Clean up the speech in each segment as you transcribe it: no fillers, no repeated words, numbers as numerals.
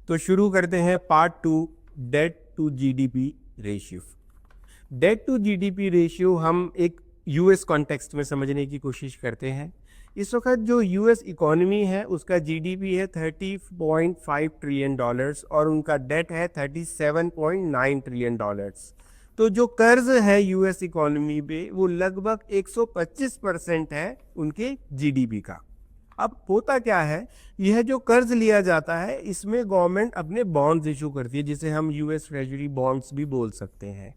तो शुरू करते हैं part 2, debt to GDP ratio. Debt to GDP ratio हम एक यूएस कॉन्टेक्स्ट में समझने की कोशिश करते हैं। इस वक्त जो यूएस इकोनॉमी है उसका जीडीपी है $30.5 ट्रिलियन और उनका डेट है $37.9 ट्रिलियन। तो जो कर्ज है यूएस इकोनॉमी पे वो लगभग 125% है उनके जीडीपी का। अब होता क्या है, यह जो कर्ज लिया जाता है इसमें गवर्नमेंट अपने बॉन्ड्स इशू करती है, जिसे हम यूएस ट्रेजरी बॉन्ड्स भी बोल सकते हैं।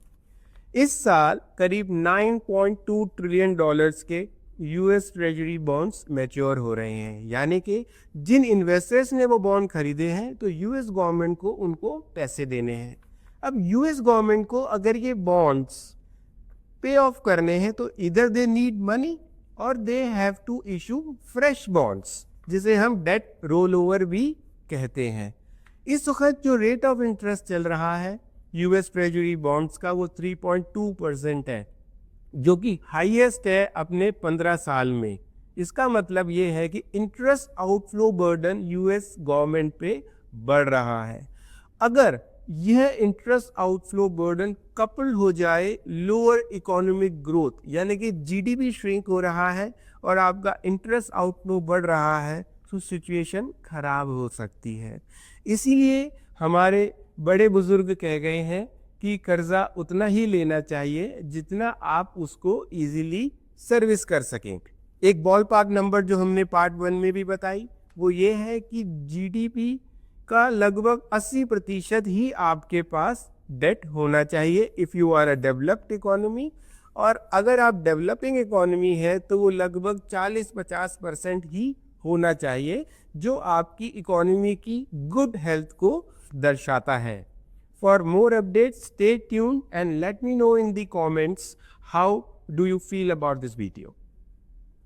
इस साल करीब $9.2 ट्रिलियन के यूएस ट्रेजरी बॉन्ड्स मैच्योर हो रहे हैं, यानी कि जिन इन्वेस्टर्स ने वो बॉन्ड खरीदे हैं तो यूएस गवर्नमेंट को उनको पैसे देने हैं। अब यूएस गवर्नमेंट को अगर ये बॉन्ड्स पे ऑफ करने हैं तो इधर दे नीड मनी और they have to issue fresh bonds, जिसे हम डेट रोल ओवर भी कहते हैं। इस वक्त जो रेट ऑफ इंटरेस्ट चल रहा है यूएस ट्रेजरी बॉन्ड्स का वो 3.2% है, जो कि हाईएस्ट है अपने 15 साल में। इसका मतलब ये है कि interest outflow burden US government पे बढ़ रहा है। अगर यह इंटरेस्ट आउटफ्लो बर्डन कपल हो जाए लोअर इकोनॉमिक ग्रोथ, यानी कि जीडीपी श्रिंक हो रहा है और आपका इंटरेस्ट आउटफ्लो बढ़ रहा है, तो सिचुएशन खराब हो सकती है। इसीलिए हमारे बड़े बुजुर्ग कह गए हैं कि कर्जा उतना ही लेना चाहिए जितना आप उसको इजीली सर्विस कर सकें। एक बॉल पार्क नंबर जो हमने पार्ट 1 में भी बताई वो ये है कि जीडीपी का लगभग 80% ही आपके पास डेट होना चाहिए if you are a developed economy, और अगर आप डेवलपिंग इकोनॉमी है तो वो लगभग 40-50% ही होना चाहिए, जो आपकी इकोनॉमी की गुड हेल्थ को दर्शाता है। For more updates, stay tuned and let me know in the comments how do you feel about this video.